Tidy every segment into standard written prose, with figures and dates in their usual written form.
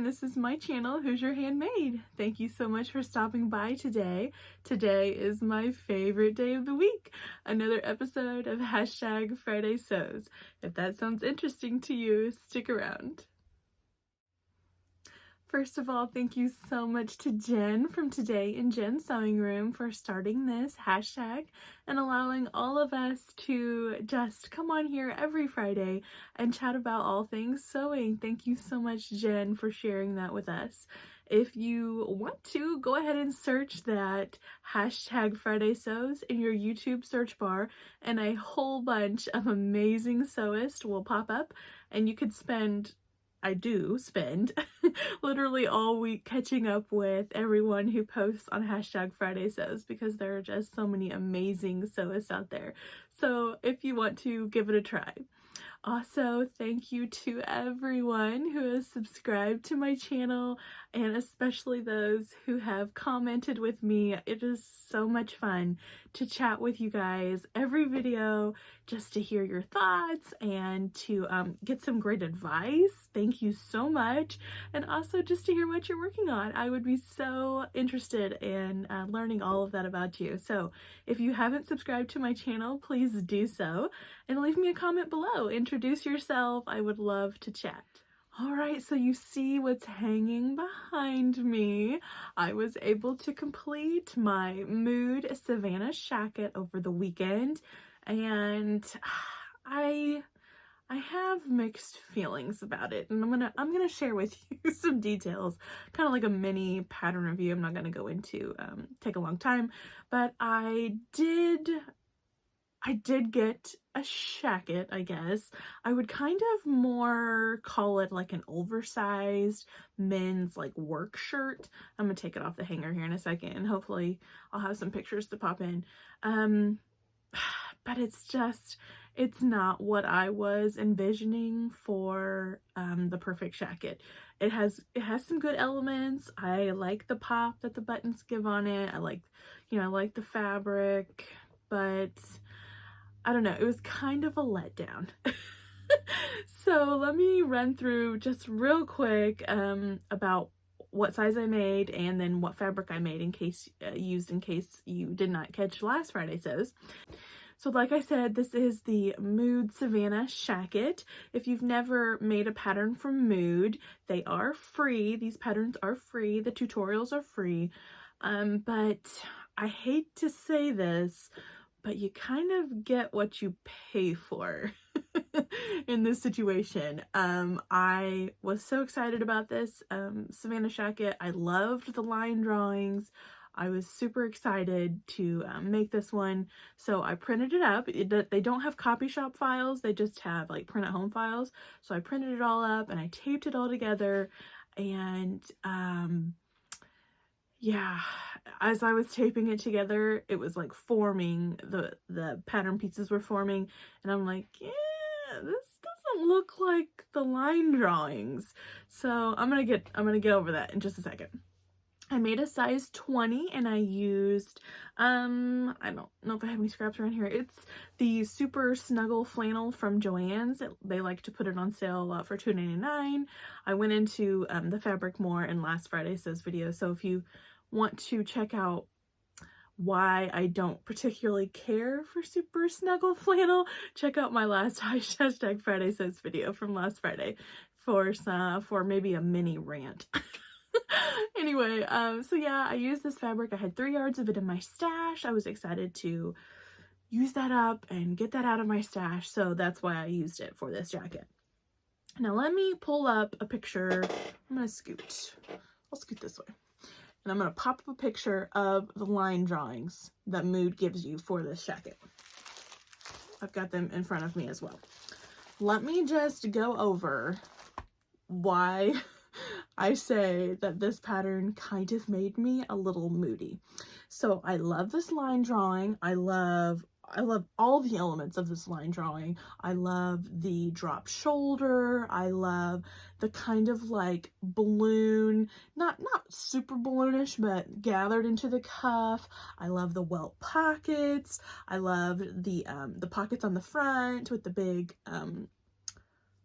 and this is my channel, Hoosier Handmade. Thank you so much for stopping by today. Today is my favorite day of the week, another episode of #FridaySews. If that sounds interesting to you, stick around. First of all, thank you so much to Jen from Today in Jen's Sewing Room for starting this hashtag and allowing all of us to just come on here every Friday and chat about all things sewing. Thank you so much, Jen, for sharing that with us. If you want to, go ahead and search that hashtag #FridaySews in your YouTube search bar, and a whole bunch of amazing sewists will pop up, and you could I do spend literally all week catching up with everyone who posts on hashtag #FridaySews because there are just so many amazing sewists out there. So if you want to, give it a try. Also, thank you to everyone who has subscribed to my channel, and especially those who have commented with me. It is so much fun to chat with you guys every video, just to hear your thoughts and to get some great advice. Thank you so much. And also just to hear what you're working on. I would be so interested in learning all of that about you. So if you haven't subscribed to my channel, please do so, and leave me a comment below. Introduce yourself. I would love to chat. Alright, so you see what's hanging behind me. I was able to complete my Mood Savannah shacket over the weekend, and I have mixed feelings about it, and I'm gonna share with you some details, kind of like a mini pattern review. I'm not gonna go into take a long time, but I did get a shacket, I guess. I would kind of more call it like an oversized men's like work shirt. I'm gonna take it off the hanger here in a second, and hopefully I'll have some pictures to pop in. But it's not what I was envisioning for the perfect shacket. It has some good elements. I like the pop that the buttons give on it. I like the fabric, but I don't know, it was kind of a letdown. So let me run through just real quick about what size I made and then what fabric I made in case you did not catch last Friday Sews. So like I said, this is the Mood Savannah shacket. If you've never made a pattern from Mood, they are free. These patterns are free. The tutorials are free. But I hate to say this, but you kind of get what you pay for in this situation. I was so excited about this Savannah shacket. I loved the line drawings. I was super excited to make this one, so I printed it up. They don't have copy shop files, they just have like print at home files. So I printed it all up and I taped it all together, and yeah, as I was taping it together, it was like forming, the pattern pieces were forming, and I'm like, yeah, this doesn't look like the line drawings. So I'm gonna get over that in just a second. I made a size 20, and I used, I don't know if I have any scraps around here. It's the Super Snuggle Flannel from Joann's. They like to put it on sale for $2.99. I went into the fabric more in last Friday Sews video, so if you want to check out why I don't particularly care for Super Snuggle Flannel, check out my last hashtag Friday Sews video from last Friday for maybe a mini rant. Anyway, so yeah, I used this fabric. I had 3 yards of it in my stash. I was excited to use that up and get that out of my stash, so that's why I used it for this jacket. Now let me pull up a picture. I'm gonna scoot. I'll scoot this way. And I'm gonna pop up a picture of the line drawings that Mood gives you for this jacket. I've got them in front of me as well. Let me just go over why I say that this pattern kind of made me a little moody. So I love this line drawing. I love all the elements of this line drawing. I love the drop shoulder. I love the kind of like balloon, not super balloonish, but gathered into the cuff. I love the welt pockets. I love the pockets on the front with the big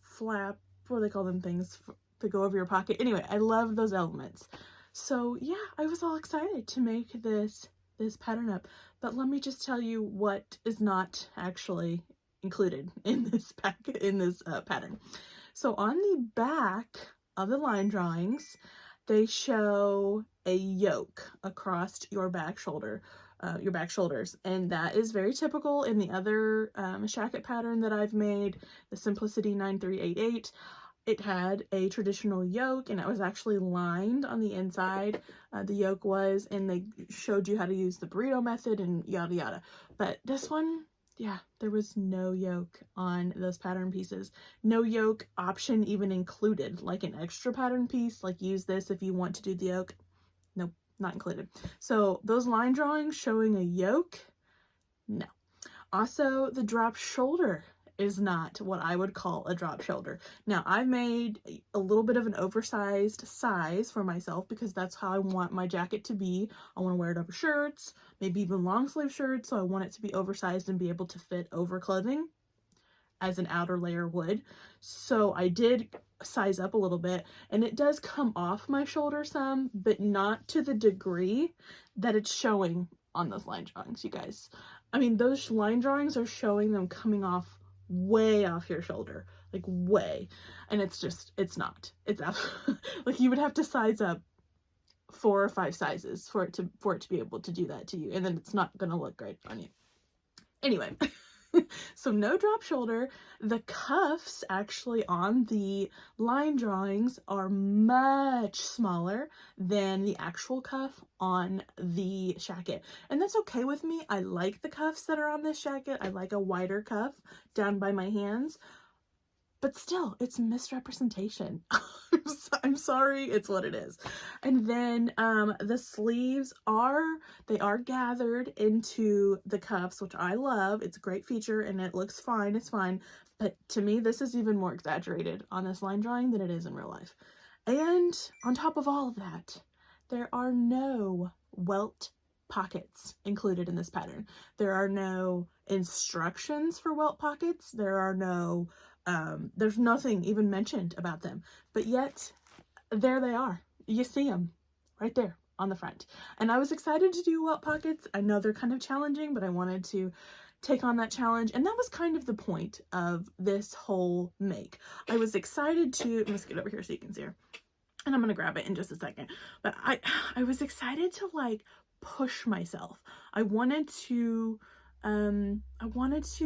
flap, what do they call them things? that go over your pocket. Anyway, I love those elements. So yeah, I was all excited to make this pattern up. But let me just tell you what is not actually included in this pattern. So on the back of the line drawings, they show a yoke across your back shoulders, and that is very typical in the other shacket pattern that I've made, the Simplicity 9388. It had a traditional yoke, and it was actually lined on the inside. The yoke was, and they showed you how to use the burrito method and yada yada. But this one, yeah, there was no yoke on those pattern pieces. No yoke option even included, like an extra pattern piece, like use this if you want to do the yoke. Nope, not included. So those line drawings showing a yoke, no. Also, the drop shoulder is not what I would call a drop shoulder. Now, I've made a little bit of an oversized size for myself because that's how I want my jacket to be. I want to wear it over shirts, maybe even long sleeve shirts, so I want it to be oversized and be able to fit over clothing as an outer layer would. So I did size up a little bit, and it does come off my shoulder some, but not to the degree that it's showing on those line drawings, you guys. I mean, those line drawings are showing them coming off way off your shoulder, like way, and it's not. It's like you would have to size up 4 or 5 sizes for it to be able to do that to you, and then it's not gonna look great on you. Anyway, so no drop shoulder. The cuffs actually on the line drawings are much smaller than the actual cuff on the shacket. And that's okay with me. I like the cuffs that are on this shacket. I like a wider cuff down by my hands. But still, it's misrepresentation. I'm sorry, it's what it is. And then the sleeves are gathered into the cuffs, which I love. It's a great feature and it looks fine, it's fine. But to me, this is even more exaggerated on this line drawing than it is in real life. And on top of all of that, there are no welt pockets included in this pattern. There are no instructions for welt pockets. There are no there's nothing even mentioned about them, but yet there they are. You see them right there on the front. And I was excited to do welt pockets. I know they're kind of challenging, but I wanted to take on that challenge, and that was kind of the point of this whole make. I was excited to, let's get over here so you can see her, and I'm gonna grab it in just a second, but I was excited to like push myself. I wanted to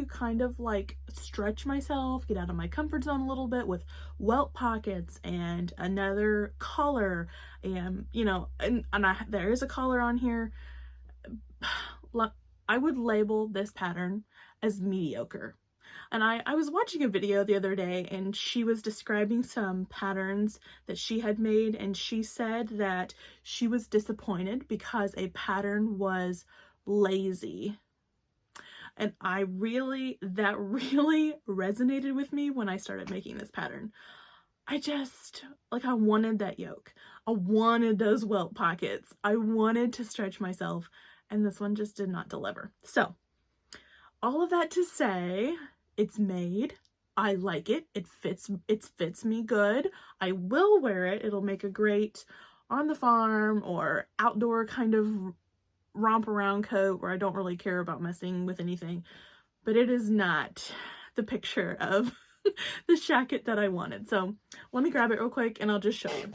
kind of like stretch myself, get out of my comfort zone a little bit with welt pockets and another collar, and you know, and there is a collar on here. I would label this pattern as mediocre. And I was watching a video the other day, and she was describing some patterns that she had made, and she said that she was disappointed because a pattern was lazy. And that really resonated with me when I started making this pattern. I wanted that yoke. I wanted those welt pockets. I wanted to stretch myself, and this one just did not deliver. So, all of that to say, it's made. I like it. It fits me good. I will wear it. It'll make a great on the farm or outdoor kind of romp around coat where I don't really care about messing with anything, but it is not the picture of the shacket that I wanted. So let me grab it real quick and I'll just show you.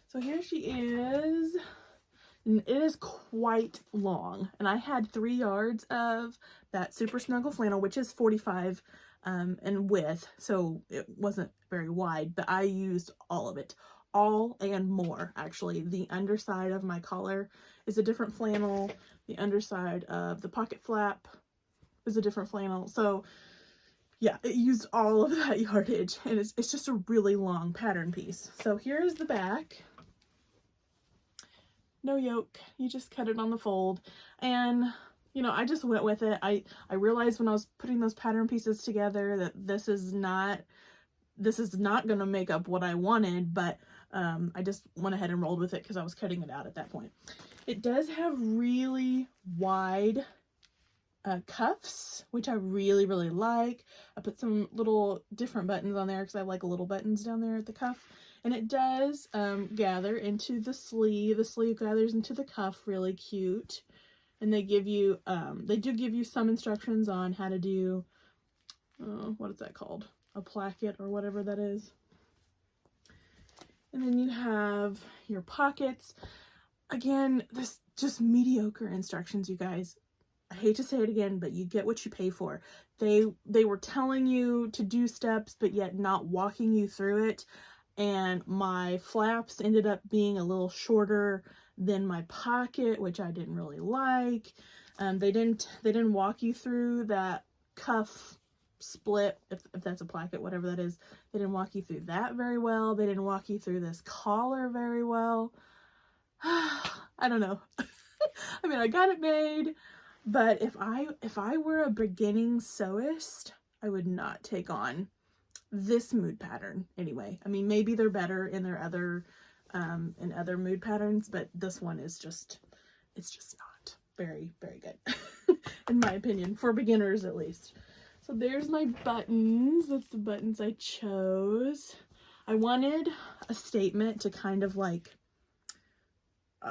So here she is. It is quite long, and I had 3 yards of that super snuggle flannel, which is 45 in width, so it wasn't very wide, but I used all of it, all and more actually. The underside of my collar is a different flannel, the underside of the pocket flap is a different flannel, so yeah, it used all of that yardage, and it's just a really long pattern piece. So here's the back. No yoke, you just cut it on the fold, and you know, I just went with it. I realized when I was putting those pattern pieces together that this is not gonna make up what I wanted, but I just went ahead and rolled with it because I was cutting it out at that point. It does have really wide cuffs, which I really, really like. I put some little different buttons on there because I like little buttons down there at the cuff. And it does gather into the sleeve. The sleeve gathers into the cuff, really cute. And they give you, they do give you some instructions on how to do, what is that called? A placket or whatever that is. And then you have your pockets. Again, this just mediocre instructions, you guys. I hate to say it again, but you get what you pay for. They were telling you to do steps, but yet not walking you through it. And my flaps ended up being a little shorter than my pocket, which I didn't really like. They didn't walk you through that cuff split, if that's a placket, whatever that is. They didn't walk you through that very well. They didn't walk you through this collar very well. I don't know. I mean, I got it made, but if I were a beginning sewist, I would not take on this mood pattern anyway. I mean, maybe they're better in their other mood patterns, but this one is just, it's just not very, very good in my opinion, for beginners at least. So there's my buttons. That's the buttons I chose. I wanted a statement to kind of like,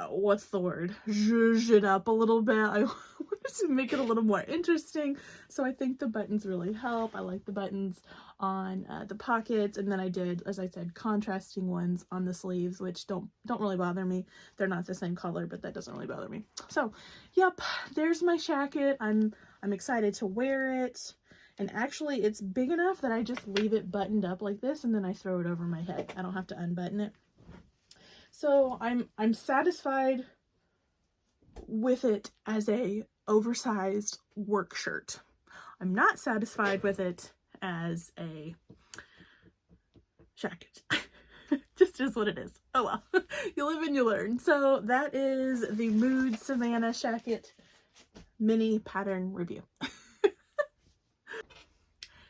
what's the word? Zhuzh it up a little bit. I wanted to make it a little more interesting. So I think the buttons really help. I like the buttons on the pockets. And then I did, as I said, contrasting ones on the sleeves, which don't really bother me. They're not the same color, but that doesn't really bother me. So, yep, there's my shacket. I'm excited to wear it. And actually, it's big enough that I just leave it buttoned up like this, and then I throw it over my head. I don't have to unbutton it. So I'm satisfied with it as a oversized work shirt. I'm not satisfied with it as a shacket. Just is what it is. Oh well, you live and you learn. So that is the Mood Savannah Shacket mini pattern review.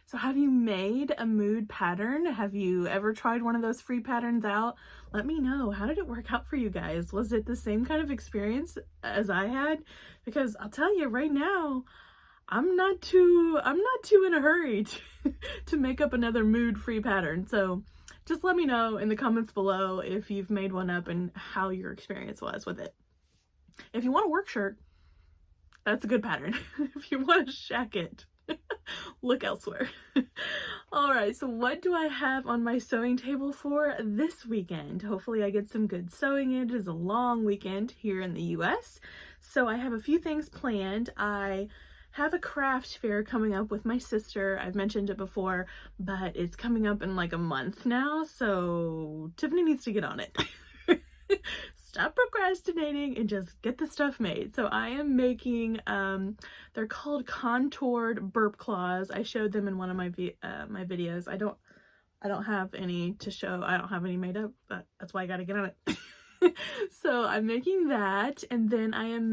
So have you made a mood pattern? Have you ever tried one of those free patterns out? Let me know. How did it work out for you guys? Was it the same kind of experience as I had? Because I'll tell you right now, I'm not too in a hurry to make up another mood free pattern. So just let me know in the comments below if you've made one up and how your experience was with it. If you want a work shirt, that's a good pattern. If you want a shacket, look elsewhere. All right, so what do I have on my sewing table for this weekend? Hopefully I get some good sewing in. It is a long weekend here in the US, so I have a few things planned. I have a craft fair coming up with my sister. I've mentioned it before, but it's coming up in like a month now, so Tiffany needs to get on it. Stop procrastinating and just get the stuff made. So I am making, they're called contoured burp claws. I showed them in one of my my videos. I don't have any to show. I don't have any made up, but that's why I gotta get on it. So I'm making that, and then I'm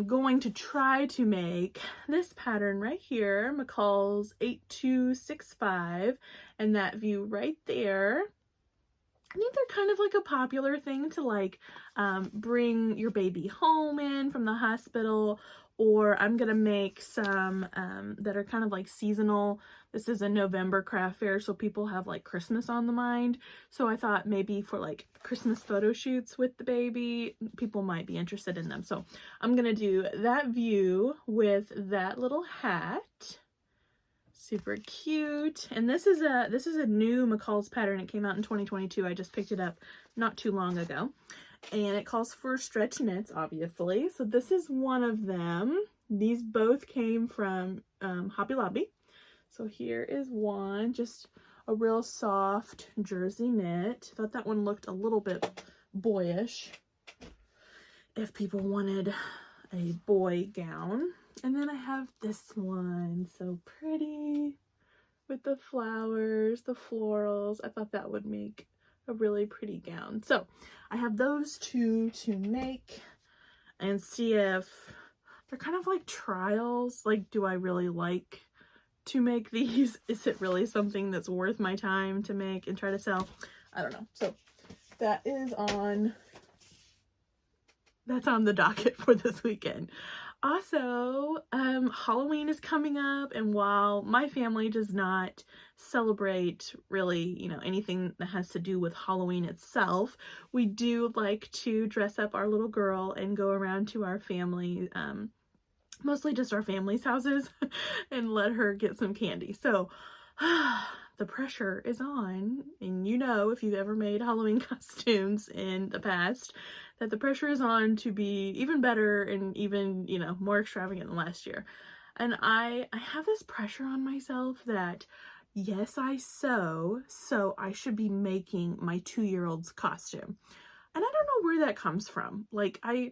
going to try to make this pattern right here, McCall's 8265, and that view right there. I think they're kind of like a popular thing to like bring your baby home in from the hospital, or I'm gonna make some that are kind of like seasonal. This is a November craft fair, so people have like Christmas on the mind. So I thought maybe for like Christmas photo shoots with the baby, people might be interested in them. So I'm gonna do that view with that little hat. Super cute. And this is a new McCall's pattern. It came out in 2022. I just picked it up not too long ago. And it calls for stretch knits, obviously. So this is one of them. These both came from Hobby Lobby. So here is one, just a real soft jersey knit. Thought that one looked a little bit boyish if people wanted a boy gown. And then I have this one, so pretty, with the flowers, the florals. I thought that would make a really pretty gown. So I have those two to make and see if they're kind of like trials. Like, do I really like to make these? Is it really something that's worth my time to make and try to sell? I don't know. So that is that's on the docket for this weekend. Also, Halloween is coming up, and while my family does not celebrate really, anything that has to do with Halloween itself, we do like to dress up our little girl and go around to our family, mostly just our family's houses, and let her get some candy. So, the pressure is on, and if you've ever made Halloween costumes in the past, that the pressure is on to be even better and even, more extravagant than last year. And I have this pressure on myself that, yes, I sew, so I should be making my 2-year-old's costume. And I don't know where that comes from. Like, I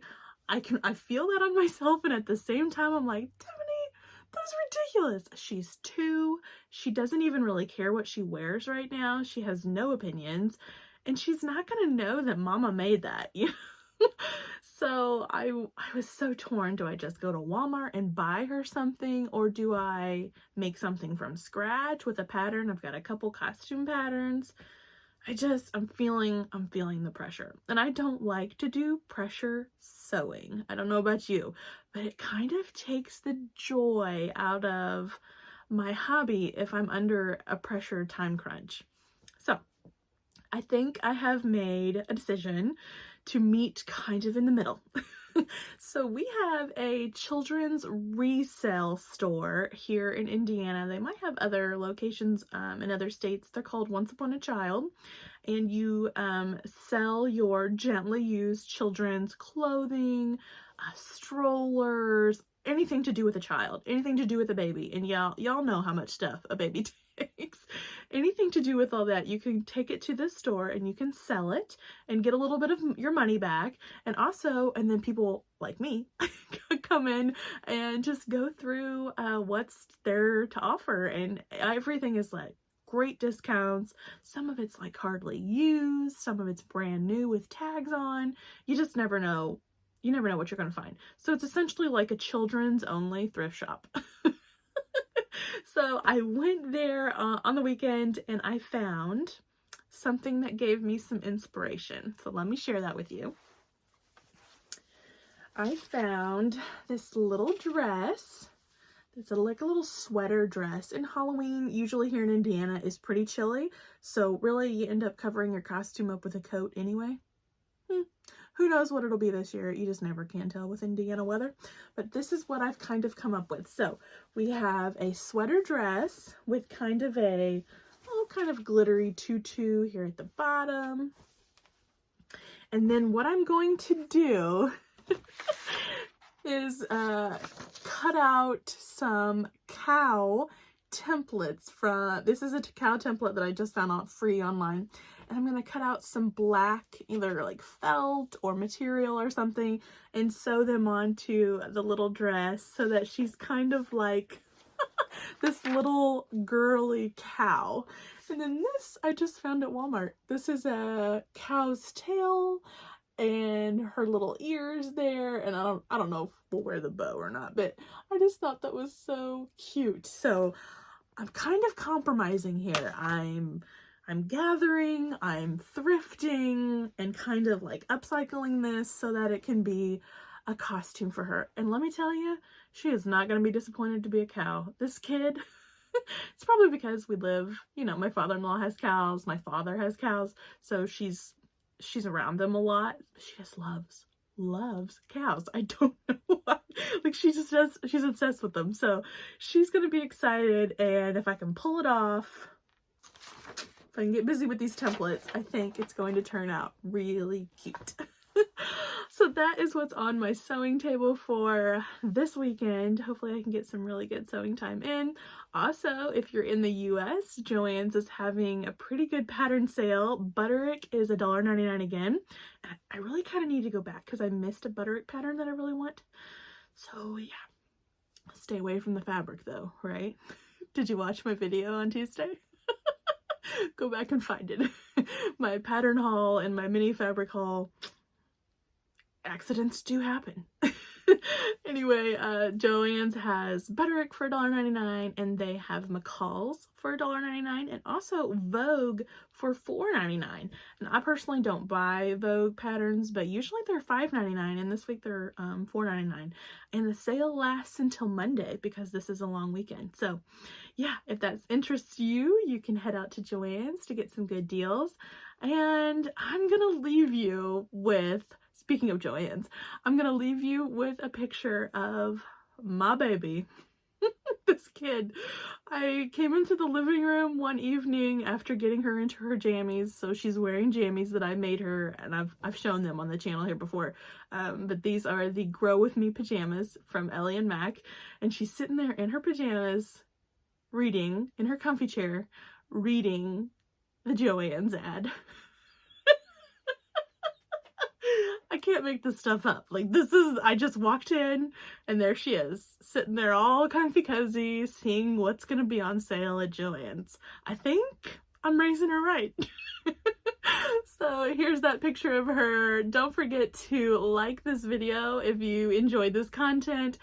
feel that on myself, and at the same time, I'm like, Tiffany, that's ridiculous. She's 2. She doesn't even really care what she wears right now. She has no opinions, and she's not gonna know that Mama made that. So I was so torn. Do I just go to Walmart and buy her something, or do I make something from scratch with a pattern? I've got a couple costume patterns. I'm feeling the pressure. And I don't like to do pressure sewing. I don't know about you, but it kind of takes the joy out of my hobby if I'm under a pressure time crunch. So I think I have made a decision to meet kind of in the middle. So we have a children's resale store here in Indiana. They might have other locations in other states. They're called Once Upon a Child. And you sell your gently used children's clothing, strollers, anything to do with a child, anything to do with a baby. And y'all know how much stuff a baby takes. Anything to do with all that, you can take it to this store and you can sell it and get a little bit of your money back. And then people like me come in and just go through what's there to offer. And everything is like great discounts. Some of it's like hardly used, some of it's brand new with tags on. You just never know. You never know what you're going to find. So it's essentially like a children's only thrift shop. So I went there on the weekend, and I found something that gave me some inspiration. So let me share that with you. I found this little dress. It's like a little sweater dress. And Halloween, usually here in Indiana, is pretty chilly. So really, you end up covering your costume up with a coat anyway. Who knows what it'll be this year? You just never can tell with Indiana weather. But this is what I've kind of come up with. So we have a sweater dress with kind of a kind of glittery tutu here at the bottom. And then what I'm going to do is cut out some cow templates this is a cow template that I just found out free online. And I'm going to cut out some black, either like felt or material or something, and sew them onto the little dress so that she's kind of like this little girly cow. And then this I just found at Walmart. This is a cow's tail and her little ears there. And I don't know if we'll wear the bow or not, but I just thought that was so cute. So I'm kind of compromising here. I'm gathering, I'm thrifting, and kind of like upcycling this so that it can be a costume for her. And let me tell you, she is not going to be disappointed to be a cow. This kid, it's probably because we live, my father-in-law has cows, my father has cows, so she's around them a lot. She just loves cows. I don't know why. Like, she's obsessed with them. So she's going to be excited, and if I can pull it off, if I can get busy with these templates, I think it's going to turn out really cute. So that is what's on my sewing table for this weekend. Hopefully I can get some really good sewing time in. Also, if you're in the US, Joann's is having a pretty good pattern sale. Butterick is $1.99 again. And I really kind of need to go back because I missed a Butterick pattern that I really want. So yeah, stay away from the fabric though, right? Did you watch my video on Tuesday? Go back and find it. My pattern haul and my mini fabric haul. Accidents do happen. Anyway, Joann's has Butterick for $1.99, and they have McCall's for $1.99, and also Vogue for $4.99. And I personally don't buy Vogue patterns, but usually they're $5.99, and this week they're $4.99. And the sale lasts until Monday because this is a long weekend. So yeah, if that interests you, you can head out to Joann's to get some good deals. And I'm gonna leave you with, speaking of Joann's, I'm gonna leave you with a picture of my baby. This kid. I came into the living room one evening after getting her into her jammies. So she's wearing jammies that I made her, and I've shown them on the channel here before. But these are the Grow With Me pajamas from Ellie and Mac. And she's sitting there in her pajamas, reading, in her comfy chair, reading the Joann's ad. I can't make this stuff up. Like, I just walked in and there she is, sitting there all comfy cozy, seeing what's gonna be on sale at Joann's. I think I'm raising her right. So here's that picture of her. Don't forget to like this video if you enjoyed this content.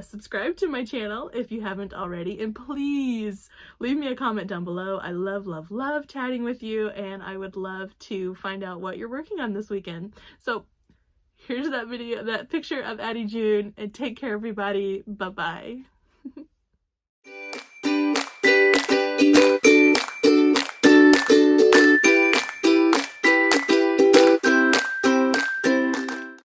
Subscribe to my channel if you haven't already, and please leave me a comment down below. I love chatting with you, and I would love to find out what you're working on this weekend. So here's that picture of Addie June, and take care everybody. Bye bye.